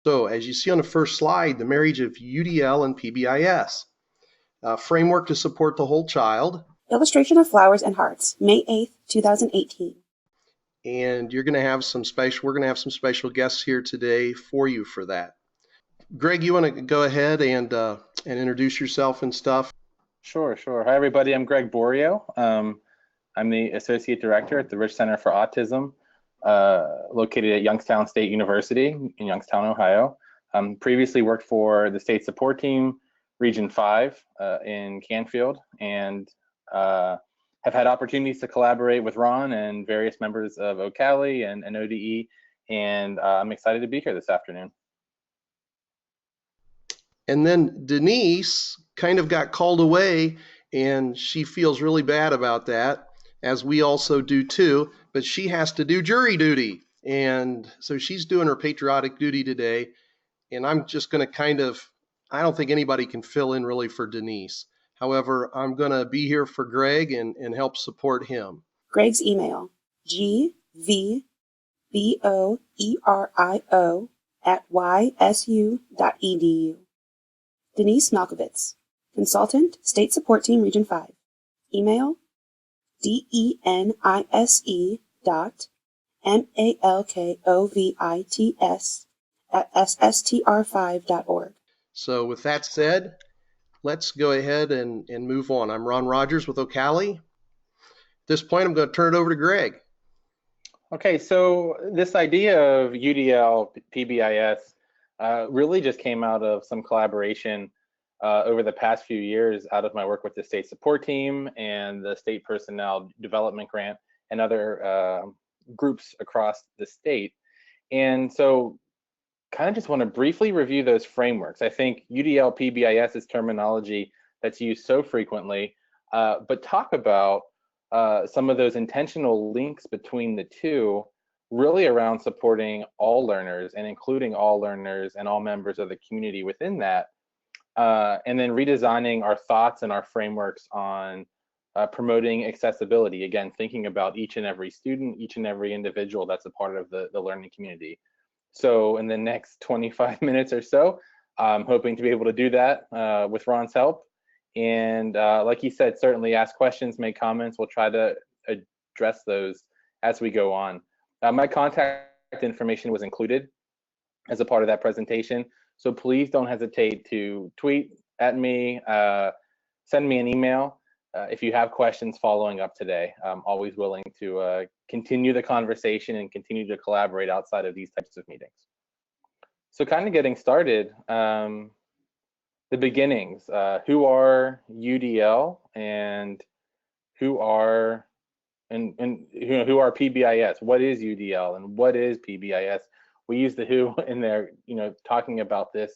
So as you see on the first slide, the marriage of UDL and PBIS, a framework to support the whole child. Illustration of flowers and hearts, May 8th, 2018. And we're going to have some special guests here today for you for that. Greg, you want to go ahead and introduce yourself and stuff? Sure. Hi, everybody. I'm Greg Borio. I'm the Associate Director at the Rich Center for Autism, located at Youngstown State University in Youngstown, Ohio. Previously worked for the State Support Team, Region 5 in Canfield, and have had opportunities to collaborate with Ron and various members of OCALI and ODE, and I'm excited to be here this afternoon. And then Denise kind of got called away, and she feels really bad about that, as we also do too, but she has to do jury duty. And so she's doing her patriotic duty today, and I'm just going to I don't think anybody can fill in really for Denise. However, I'm going to be here for Greg and help support him. Greg's email, gvboerio@ysu.edu. Denise Malkovitz, Consultant, State Support Team, Region 5. Email, denise.malkovits@sstr5.org. So with that said, let's go ahead and move on. I'm Ron Rogers with OCALI. At this point, I'm going to turn it over to Greg. Okay, so this idea of UDL, PBIS, really just came out of some collaboration over the past few years out of my work with the State Support Team and the State Personnel Development Grant and other groups across the state. And so kind of just want to briefly review those frameworks. I think UDL, PBIS is terminology that's used so frequently, but talk about some of those intentional links between the two, really around supporting all learners and including all learners and all members of the community within that, and then redesigning our thoughts and our frameworks on promoting accessibility, again, thinking about each and every student, each and every individual that's a part of the learning community. So in the next 25 minutes or so, I'm hoping to be able to do that with Ron's help. And like he said, certainly ask questions, make comments. We'll try to address those as we go on. My contact information was included as a part of that presentation. So please don't hesitate to tweet at me, send me an email if you have questions following up today. I'm always willing to continue the conversation and continue to collaborate outside of these types of meetings. So kind of getting started, the beginnings. Who are UDL and who are PBIS? What is UDL and what is PBIS? We use the who in there, talking about this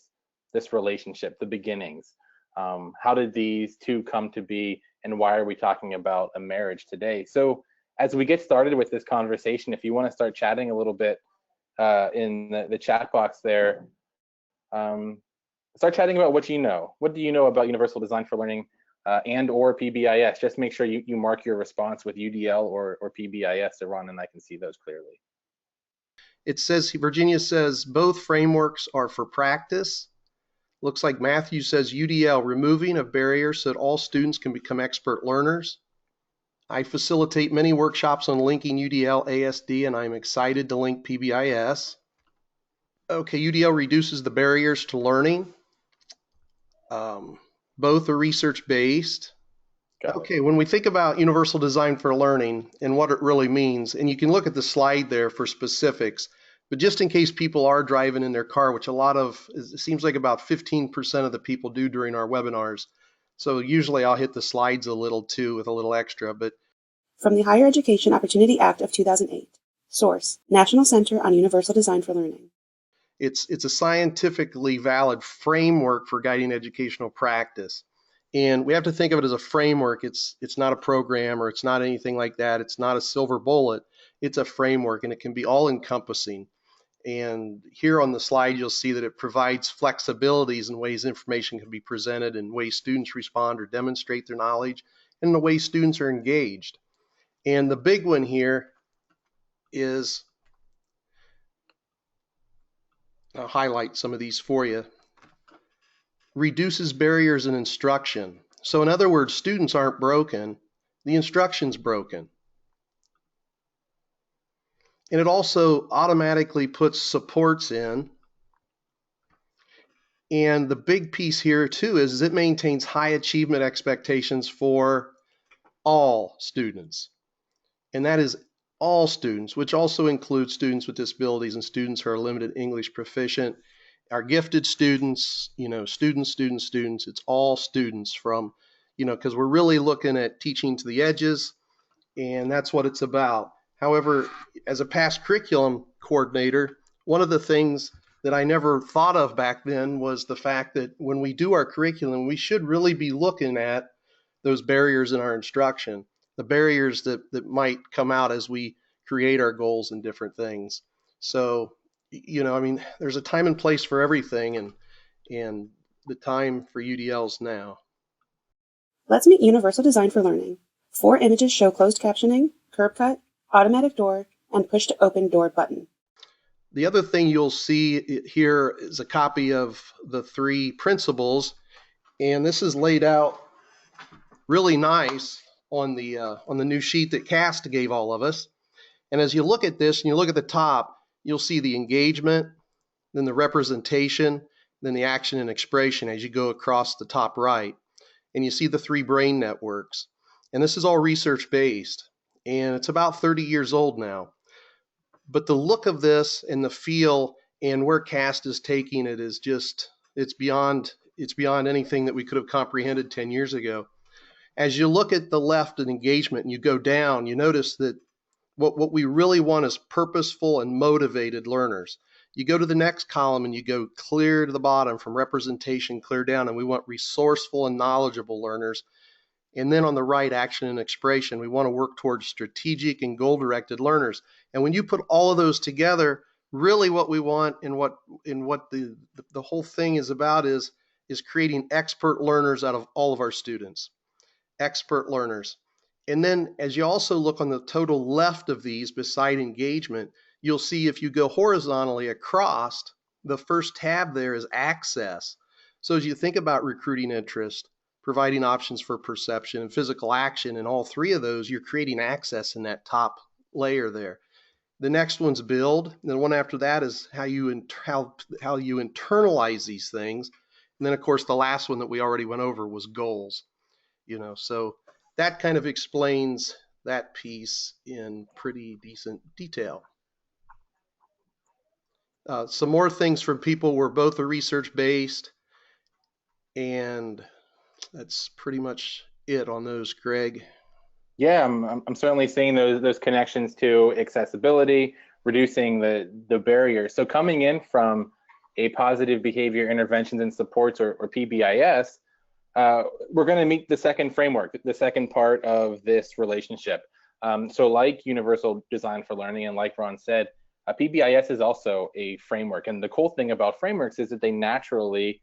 relationship, the beginnings. How did these two come to be, and why are we talking about a marriage today? So as we get started with this conversation, if you want to start chatting a little bit in the chat box there, start chatting about what you know. What do you know about Universal Design for Learning and or PBIS? Just make sure you mark your response with UDL or PBIS so Ron and I can see those clearly. It says, Virginia says, both frameworks are for practice. Looks like Matthew says UDL, removing of barriers so that all students can become expert learners. I facilitate many workshops on linking UDL, ASD, and I'm excited to link PBIS. Okay, UDL reduces the barriers to learning. Both are research-based. Okay, when we think about Universal Design for Learning and what it really means, and you can look at the slide there for specifics, but just in case people are driving in their car, which it seems like about 15% of the people do during our webinars. So usually I'll hit the slides a little too with a little extra, but. From the Higher Education Opportunity Act of 2008. Source, National Center on Universal Design for Learning. It's a scientifically valid framework for guiding educational practice. And we have to think of it as a framework. It's not a program or it's not anything like that. It's not a silver bullet. It's a framework, and it can be all encompassing. And here on the slide, you'll see that it provides flexibilities in ways information can be presented, and ways students respond or demonstrate their knowledge, and the way students are engaged. And the big one here is, I'll highlight some of these for you. Reduces barriers in instruction. So in other words, students aren't broken, the instruction's broken. And it also automatically puts supports in. And the big piece here too is it maintains high achievement expectations for all students. And that is all students, which also includes students with disabilities and students who are limited English proficient, our gifted students, students. It's all students from, because we're really looking at teaching to the edges, and that's what it's about. However, as a past curriculum coordinator, one of the things that I never thought of back then was the fact that when we do our curriculum, we should really be looking at those barriers in our instruction, the barriers that might come out as we create our goals and different things. So, there's a time and place for everything, and the time for UDLs now. Let's meet Universal Design for Learning. 4 images show closed captioning, curb cut, automatic door, and push to open door button. The other thing you'll see here is a copy of the 3 principles, and this is laid out really nice on the new sheet that Cast gave all of us. And as you look at this and you look at the top, you'll see the engagement, then the representation, then the action and expression as you go across the top right. And you see the 3 brain networks. And this is all research-based, and it's about 30 years old now. But the look of this and the feel and where Cast is taking it is just, it's beyond anything that we could have comprehended 10 years ago. As you look at the left in engagement and you go down, you notice that what we really want is purposeful and motivated learners. You go to the next column and you go clear to the bottom from representation, clear down, and we want resourceful and knowledgeable learners. And then on the right, action and expression, we want to work towards strategic and goal-directed learners. And when you put all of those together, really what we want and what the whole thing is about is creating expert learners out of all of our students. Expert learners. And then as you also look on the total left of these beside engagement, you'll see if you go horizontally across, the first tab there is access. So as you think about recruiting interest, providing options for perception and physical action, and all 3 of those, you're creating access in that top layer there. The next one's build. And the one after that is how you internalize these things. And then of course the last one that we already went over was goals. So that kind of explains that piece in pretty decent detail. Some more things from people were both are research-based, and that's pretty much it on those, Greg. Yeah, I'm certainly seeing those connections to accessibility, reducing the barriers. So coming in from a positive behavior interventions and supports or PBIS, we're going to meet the second framework, the second part of this relationship. So like Universal Design for Learning and like Ron said, PBIS is also a framework. And the cool thing about frameworks is that they naturally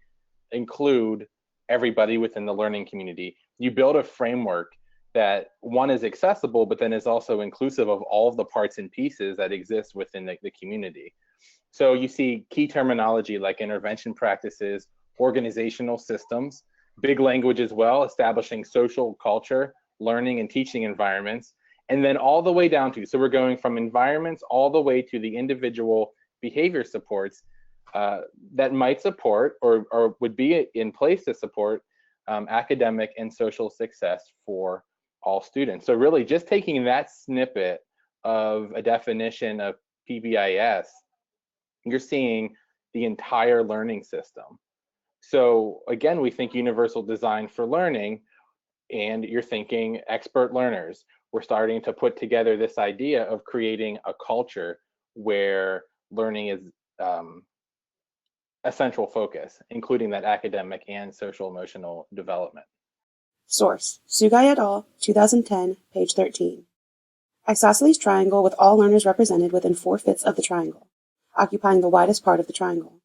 include everybody within the learning community. You build a framework that one is accessible, but then is also inclusive of all of the parts and pieces that exist within the community. So you see key terminology like intervention practices, organizational systems, big language as well, establishing social culture, learning and teaching environments, and then all the way down to, so we're going from environments all the way to the individual behavior supports that might support or would be in place to support academic and social success for all students. So really just taking that snippet of a definition of PBIS, you're seeing the entire learning system. So again, we think universal design for learning, and you're thinking expert learners. We're starting to put together this idea of creating a culture where learning is a central focus, including that academic and social emotional development. Source: Sugai et al., 2010, page 13. Isosceles triangle with all learners represented within 4/5 of the triangle, occupying the widest part of the triangle.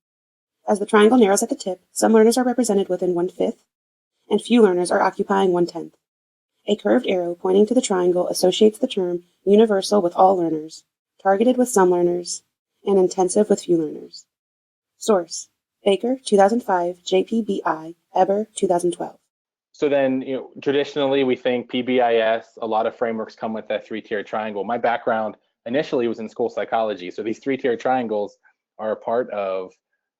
As the triangle narrows at the tip, some learners are represented within 1/5, and few learners are occupying 1/10. A curved arrow pointing to the triangle associates the term universal with all learners, targeted with some learners, and intensive with few learners. Source: Baker, 2005, JPBI, Eber, 2012. So then, traditionally we think PBIS, a lot of frameworks come with that three-tiered triangle. My background initially was in school psychology. So these three-tiered triangles are a part of,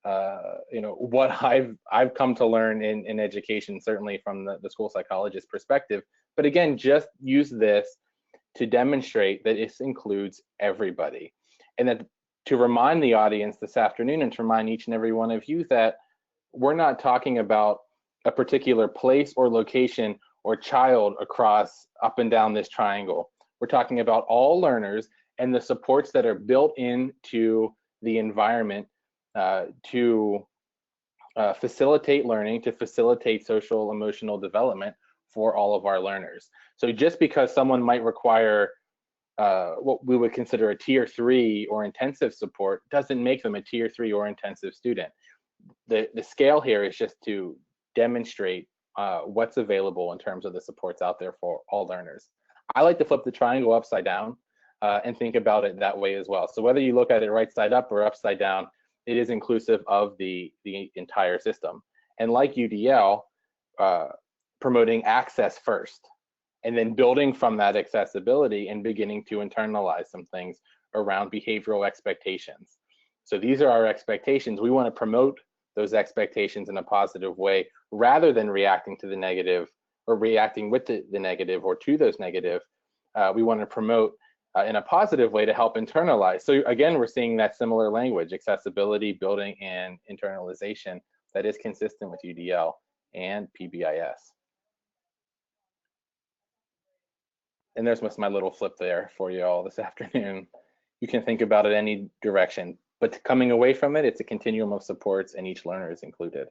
what I've come to learn in education, certainly from the school psychologist perspective. But again, just use this to demonstrate that this includes everybody. And that to remind the audience this afternoon, and to remind each and every one of you, that we're not talking about a particular place or location or child across up and down this triangle. We're talking about all learners and the supports that are built into the environment to facilitate learning, to facilitate social emotional development for all of our learners. So just because someone might require what we would consider a tier 3 or intensive support doesn't make them a tier 3 or intensive student. The scale here is just to demonstrate what's available in terms of the supports out there for all learners. I like to flip the triangle upside down and think about it that way as well. So whether you look at it right side up or upside down, it is inclusive of the entire system. And like UDL, promoting access first, and then building from that accessibility and beginning to internalize some things around behavioral expectations. So these are our expectations. We want to promote those expectations in a positive way rather than reacting to the negative or reacting with the negative or to those negative. We want to promote in a positive way to help internalize. So again, we're seeing that similar language, accessibility, building, and internalization that is consistent with UDL and PBIS. And there's my little flip there for you all this afternoon. You can think about it any direction, but coming away from it, it's a continuum of supports and each learner is included.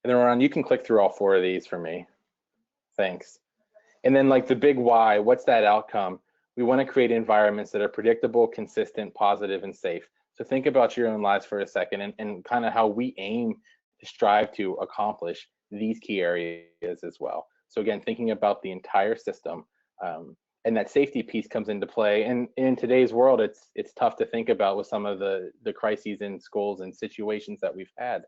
And then Ron, you can click through all 4 of these for me. Thanks. And then like the big why, what's that outcome? We want to create environments that are predictable, consistent, positive, and safe. So think about your own lives for a second and kind of how we aim to strive to accomplish these key areas as well. So again, thinking about the entire system, and that safety piece comes into play. And in today's world, it's tough to think about with some of the crises in schools and situations that we've had.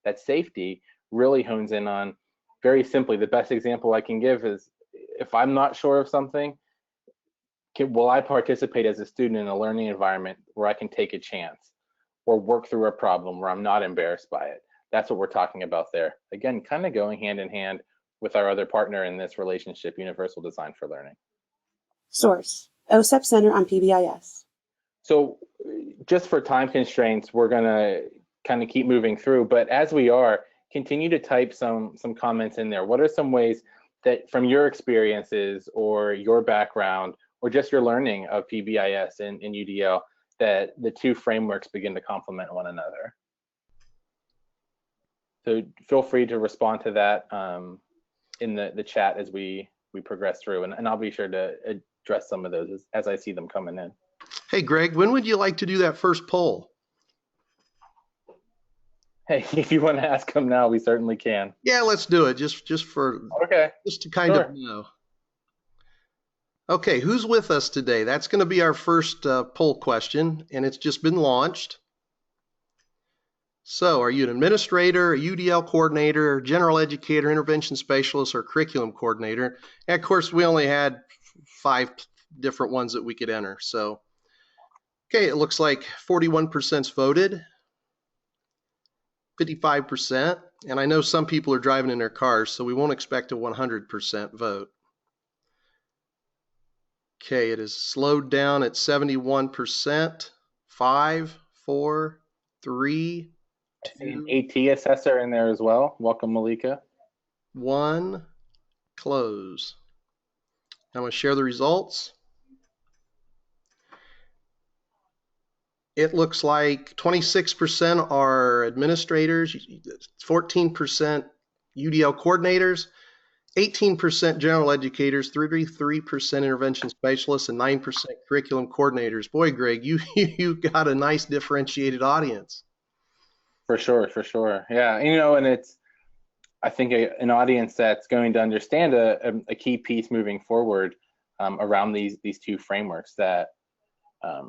That safety really hones in on, very simply, the best example I can give is, if I'm not sure of something, will I participate as a student in a learning environment where I can take a chance or work through a problem where I'm not embarrassed by it? That's what we're talking about there. Again, kind of going hand in hand with our other partner in this relationship, Universal Design for Learning. Source: OCEP Center on PBIS. So just for time constraints, we're gonna kind of keep moving through, but as we are, continue to type some comments in there. What are some ways that from your experiences or your background or just your learning of PBIS and UDL that the two frameworks begin to complement one another? So feel free to respond to that in the chat as we progress through, and I'll be sure to address some of those as I see them coming in. Hey, Greg, when would you like to do that first poll? Hey, if you want to ask them now, we certainly can. Yeah, let's do it just to kind of know. Okay, who's with us today? That's going to be our first poll question, and it's just been launched. So are you an administrator, a UDL coordinator, general educator, intervention specialist, or curriculum coordinator? And of course, we only had 5 different ones that we could enter. So, okay, it looks like 41%'s voted, 55%. And I know some people are driving in their cars, so we won't expect a 100% vote. Okay, it is slowed down at 71%. 5, 4, 3, 2, AT assessor in there as well. Welcome, Malika. 1, close. I'm going to share the results. It looks like 26% are administrators, 14% UDL coordinators, 18% general educators, 33% intervention specialists, and 9% curriculum coordinators. Boy, Greg, you got a nice differentiated audience. For sure, for sure. Yeah, and it's, I think, an audience that's going to understand a key piece moving forward around these two frameworks that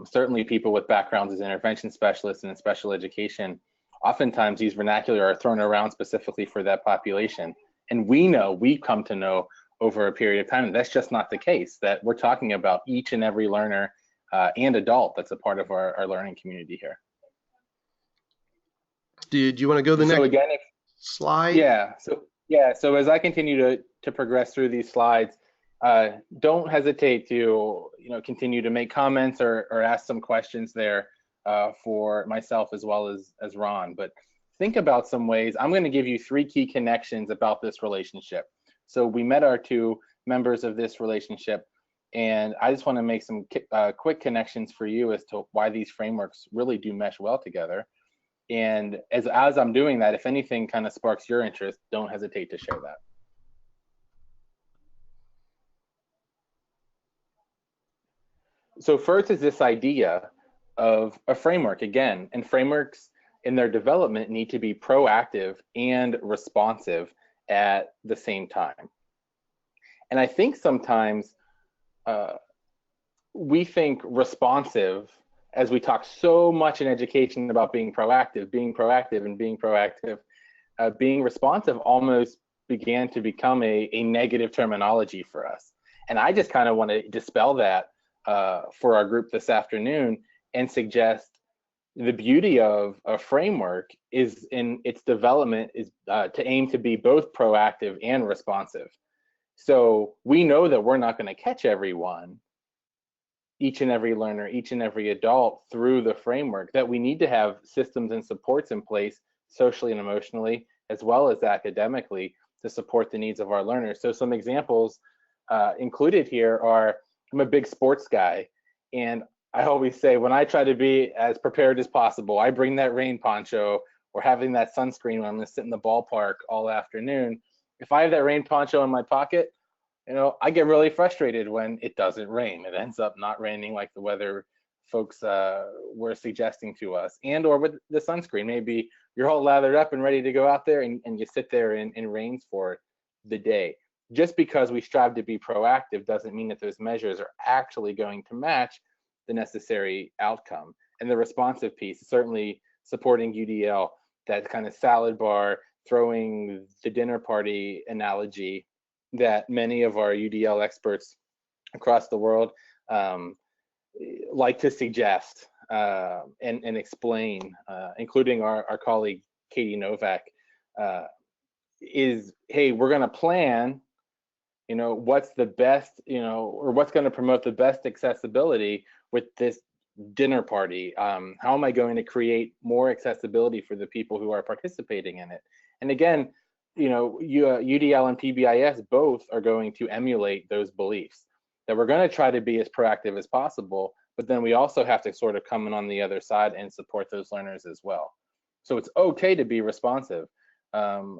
Certainly people with backgrounds as intervention specialists and in special education, oftentimes these vernacular are thrown around specifically for that population. And we've come to know over a period of time, that's just not the case, that we're talking about each and every learner and adult that's a part of our learning community here. Did you want to go to the next slide? So as I continue to progress through these slides, don't hesitate to continue to make comments or ask some questions there for myself as well as Ron. But think about some ways. I'm going to give you 3 key connections about this relationship. So we met our 2 members of this relationship, and I just want to make some quick connections for you as to why these frameworks really do mesh well together. And as I'm doing that, if anything kind of sparks your interest, don't hesitate to share that. So first is this idea of a framework again, and frameworks in their development need to be proactive and responsive at the same time. And I think sometimes we think responsive, as we talk so much in education about being proactive, being responsive almost began to become a negative terminology for us. And I just kind of want to dispel that for our group this afternoon and suggest the beauty of a framework is in its development is to aim to be both proactive and responsive. So we know that we're not going to catch everyone, each and every learner, each and every adult through the framework, that we need to have systems and supports in place socially and emotionally, as well as academically, to support the needs of our learners. So some examples included here are, I'm a big sports guy, and I always say when I try to be as prepared as possible, I bring that rain poncho or having that sunscreen when I'm going to sit in the ballpark all afternoon. If I have that rain poncho in my pocket, I get really frustrated when it doesn't rain. It ends up not raining like the weather folks were suggesting to us. And or with the sunscreen, maybe you're all lathered up and ready to go out there and you sit there in rains for the day. Just because we strive to be proactive doesn't mean that those measures are actually going to match the necessary outcome. And the responsive piece, certainly supporting UDL, that kind of salad bar, throwing the dinner party analogy that many of our UDL experts across the world like to suggest and explain, including our colleague Katie Novak, is, hey, we're going to plan, what's the best, or what's going to promote the best accessibility with this dinner party. How am I going to create more accessibility for the people who are participating in it? And again, UDL and PBIS both are going to emulate those beliefs, that we're going to try to be as proactive as possible, but then we also have to sort of come in on the other side and support those learners as well. So it's okay to be responsive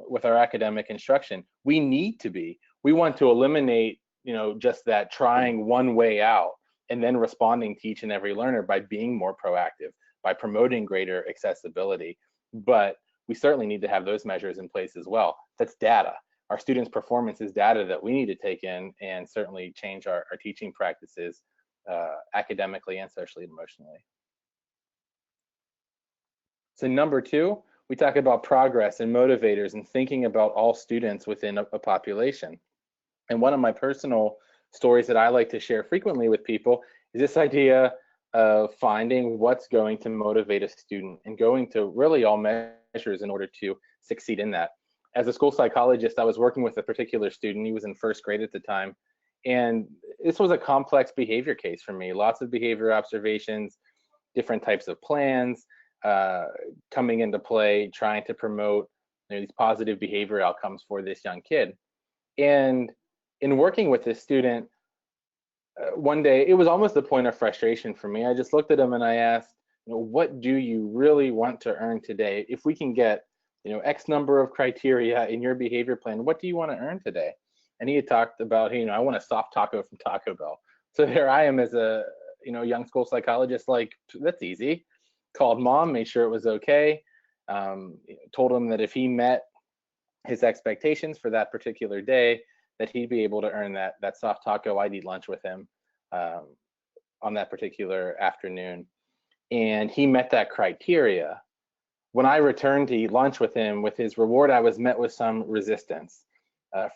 with our academic instruction. We need to be. We want to eliminate, just that trying one way out and then responding to each and every learner by being more proactive, by promoting greater accessibility. But we certainly need to have those measures in place as well. That's data. Our students' performance is data that we need to take in and certainly change our teaching practices academically and socially and emotionally. So number 2, we talk about progress and motivators and thinking about all students within a population. And one of my personal stories that I like to share frequently with people is this idea of finding what's going to motivate a student and going to really all measures in order to succeed in that. As a school psychologist, I was working with a particular student. He was in 1st grade at the time. And this was a complex behavior case for me. Lots of behavior observations, different types of plans coming into play, trying to promote these positive behavior outcomes for this young kid. And in working with this student, one day, it was almost a point of frustration for me. I just looked at him and I asked, what do you really want to earn today? If we can get, X number of criteria in your behavior plan, what do you want to earn today? And he had talked about, hey, I want a soft taco from Taco Bell. So there I am as a, young school psychologist, like, that's easy. Called mom, made sure it was okay. Told him that if he met his expectations for that particular day, that he'd be able to earn that soft taco. I'd eat lunch with him. on that particular afternoon, and he met that criteria. When I returned to eat lunch with him, with his reward, I was met with some resistance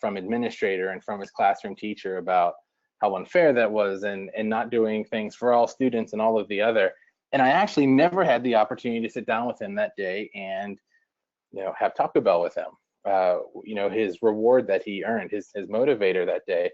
from administrator and from his classroom teacher about how unfair that was, and not doing things for all students and all of the other. And I actually never had the opportunity to sit down with him that day and, you know, have Taco Bell with him. You know, his reward that he earned, his motivator that day.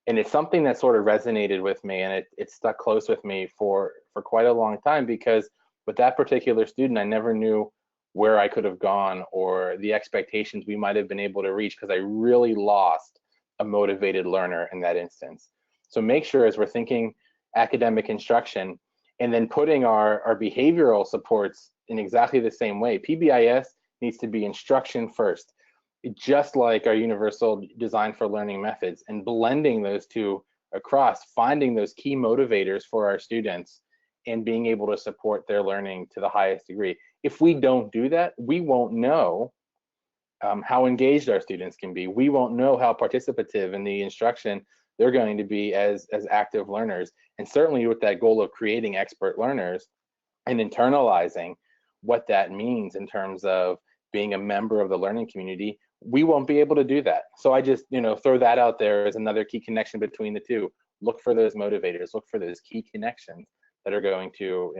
And it's something that sort of resonated with me, and it stuck close with me for quite a long time, because with that particular student, I never knew where I could have gone or the expectations we might have been able to reach, because I really lost a motivated learner in that instance. So make sure, as we're thinking academic instruction and then putting our behavioral supports in exactly the same way, PBIS needs to be instruction first, just like our universal design for learning methods, and blending those two across, finding those key motivators for our students and being able to support their learning to the highest degree. If we don't do that, we won't know how engaged our students can be. We won't know how participative in the instruction they're going to be as active learners. And certainly with that goal of creating expert learners and internalizing what that means in terms of being a member of the learning community, we won't be able to do that. So I just, you know, throw that out there as another key connection between the two. Look for those motivators, look for those key connections that are going to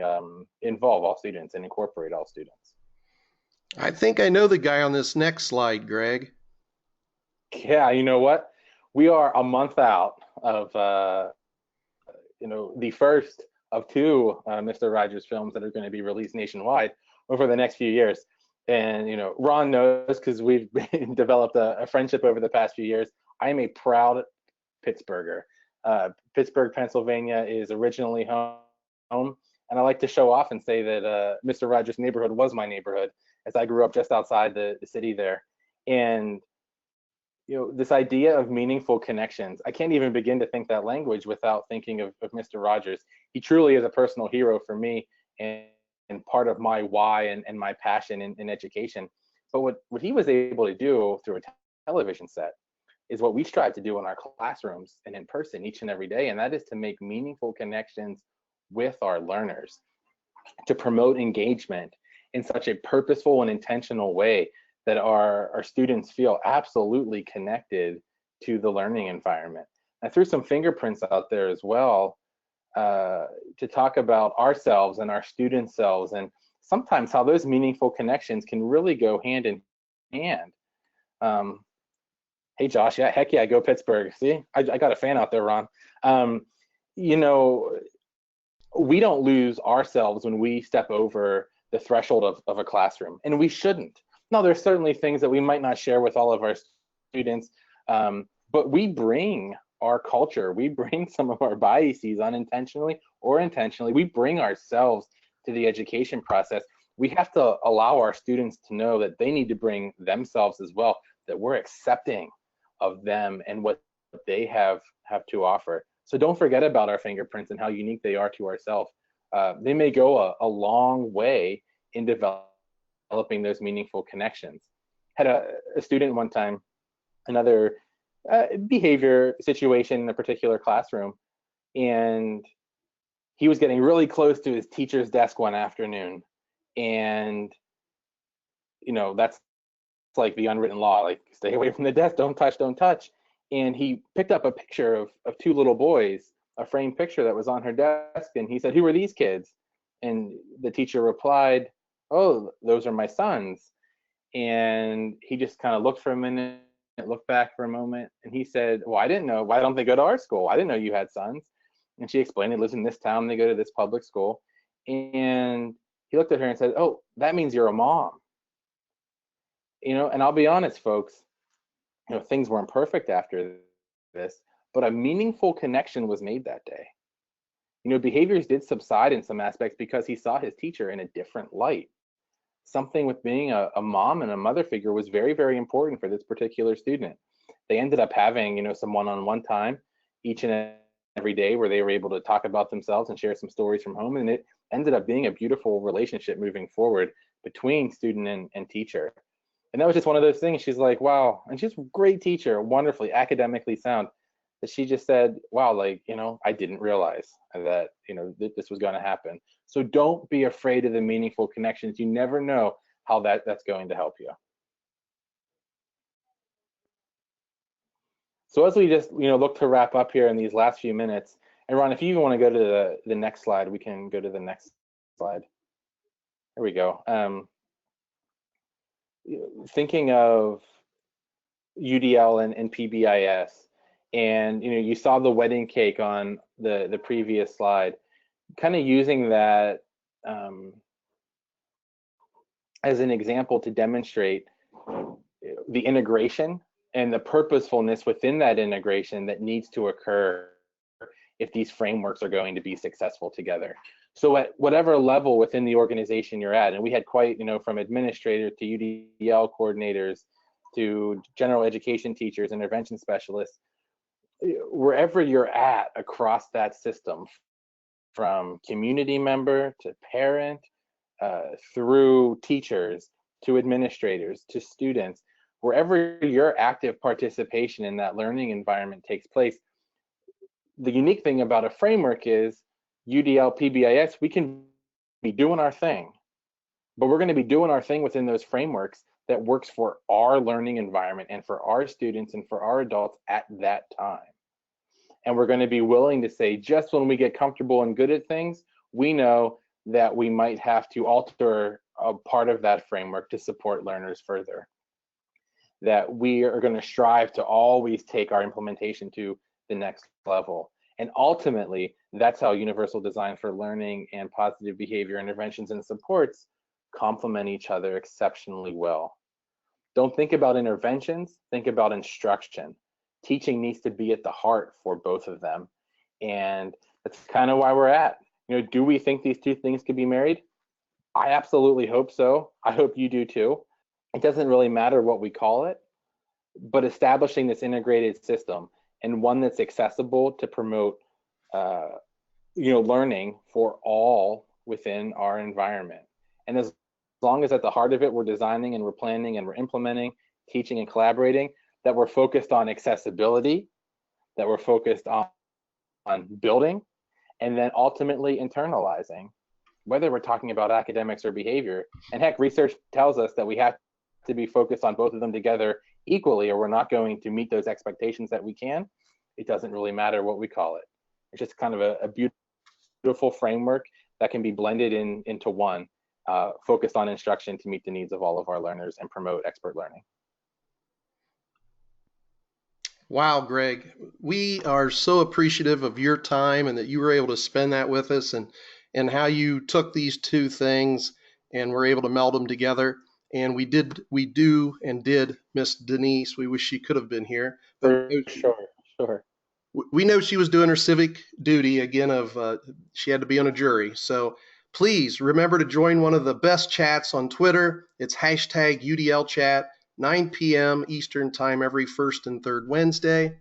involve all students and incorporate all students. I think I know the guy on this next slide, Greg. Yeah, you know what? We are a month out of, you know, the first of two Mr. Rogers films that are going to be released nationwide over the next few years. And, you know, Ron knows, because we've developed a friendship over the past few years. I am a proud Pittsburgher. Pittsburgh, Pennsylvania is originally home. And I like to show off and say that Mr. Rogers' neighborhood was my neighborhood, as I grew up just outside the city there. And, you know, this idea of meaningful connections, I can't even begin to think that language without thinking of Mr. Rogers. He truly is a personal hero for me, and part of my why and my passion in education. But what he was able to do through a television set is what we strive to do in our classrooms and in person each and every day, and that is to make meaningful connections with our learners, to promote engagement in such a purposeful and intentional way that our students feel absolutely connected to the learning environment. I threw some fingerprints out there as well to talk about ourselves and our student selves, and sometimes how those meaningful connections can really go hand in hand. Hey Josh, yeah, heck yeah, go Pittsburgh. See, I got a fan out there, Ron. You know, we don't lose ourselves when we step over the threshold of a classroom, and we shouldn't. Now, there's certainly things that we might not share with all of our students, but we bring our culture, we bring some of our biases unintentionally or intentionally, we bring ourselves to the education process. We have to allow our students to know that they need to bring themselves as well, that we're accepting of them and what they have to offer. So don't forget about our fingerprints and how unique they are to ourselves. They may go a long way in developing those meaningful connections. Had a student one time, another behavior situation in a particular classroom, and he was getting really close to his teacher's desk one afternoon, and you know, that's like the unwritten law, like stay away from the desk, don't touch. And he picked up a picture of two little boys, a framed picture that was on her desk, and he said, "Who are these kids?" And the teacher replied, "Oh, those are my sons." And he just kind of looked for a minute, looked back for a moment, and he said, "Well, I didn't know. Why don't they go to our school? I didn't know you had sons." And she explained, "They live in this town, they go to this public school." And he looked at her and said, "Oh, that means you're a mom." You know, and I'll be honest, folks, you know, things weren't perfect after this, but a meaningful connection was made that day. You know, behaviors did subside in some aspects because he saw his teacher in a different light. Something with being a mom and a mother figure was very, very important for this particular student. They ended up having, you know, some one-on-one time each and every day where they were able to talk about themselves and share some stories from home, and it ended up being a beautiful relationship moving forward between student and teacher. And that was just one of those things. She's like, wow. And she's a great teacher, wonderfully academically sound. that she just said, wow, like, I didn't realize that, this was going to happen. So don't be afraid of the meaningful connections. You never know how that's going to help you. So as we just, look to wrap up here in these last few minutes, and Ron, if you even want to go to the next slide, we can go to the next slide. There we go. Thinking of UDL and PBIS, and you saw the wedding cake on the previous slide, kind of using that as an example to demonstrate the integration and the purposefulness within that integration that needs to occur if these frameworks are going to be successful together. So at whatever level within the organization you're at, and we had quite, from administrators to UDL coordinators to general education teachers, intervention specialists, wherever you're at across that system, from community member to parent, through teachers to administrators to students, wherever your active participation in that learning environment takes place, the unique thing about a framework is UDL, PBIS, we can be doing our thing, but we're going to be doing our thing within those frameworks that works for our learning environment and for our students and for our adults at that time. And we're going to be willing to say, just when we get comfortable and good at things, we know that we might have to alter a part of that framework to support learners further. That we are going to strive to always take our implementation to the next level. And ultimately, that's how universal design for learning and positive behavior interventions and supports complement each other exceptionally well. Don't think about interventions, think about instruction. Teaching needs to be at the heart for both of them. And that's kind of why we're at. Do we think these two things could be married? I absolutely hope so. I hope you do too. It doesn't really matter what we call it, but establishing this integrated system and one that's accessible to promote learning for all within our environment. And as long as at the heart of it, we're designing and we're planning and we're implementing, teaching and collaborating, that we're focused on accessibility, that we're focused on building, and then ultimately internalizing, whether we're talking about academics or behavior. And heck, research tells us that we have to be focused on both of them together equally, or we're not going to meet those expectations that we can. It doesn't really matter what we call it. It's just kind of a beautiful framework that can be blended into one, focused on instruction to meet the needs of all of our learners and promote expert learning. Wow, Greg, we are so appreciative of your time and that you were able to spend that with us, and how you took these two things and were able to meld them together. And we did miss Denise. We wish she could have been here. But Sure. We know she was doing her civic duty again she had to be on a jury. So please remember to join one of the best chats on Twitter. It's hashtag UDL chat. 9 p.m. Eastern time every first and third Wednesday.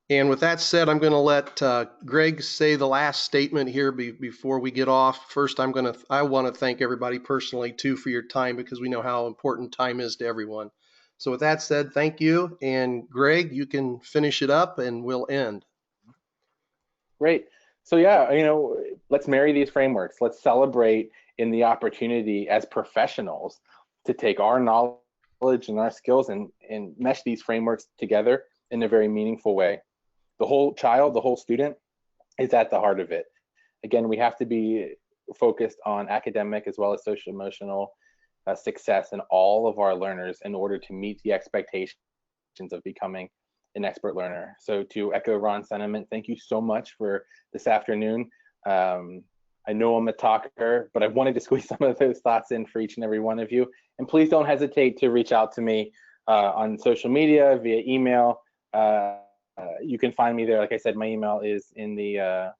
And with that said, I'm going to let Greg say the last statement here before we get off. First, I want to thank everybody personally too for your time, because we know how important time is to everyone. So with that said, thank you. And Greg, you can finish it up and we'll end. Great. So yeah, let's marry these frameworks. Let's celebrate in the opportunity as professionals to take our knowledge and our skills and mesh these frameworks together in a very meaningful way. The whole child, the whole student is at the heart of it. Again, we have to be focused on academic as well as social emotional success in all of our learners in order to meet the expectations of becoming an expert learner. So to echo Ron's sentiment, thank you so much for this afternoon. I know I'm a talker, but I wanted to squeeze some of those thoughts in for each and every one of you. And please don't hesitate to reach out to me on social media, via email. You can find me there. Like I said, my email is in the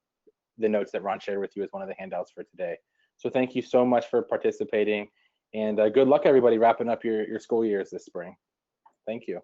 notes that Ron shared with you as one of the handouts for today. So thank you so much for participating, and good luck everybody wrapping up your school years this spring. Thank you.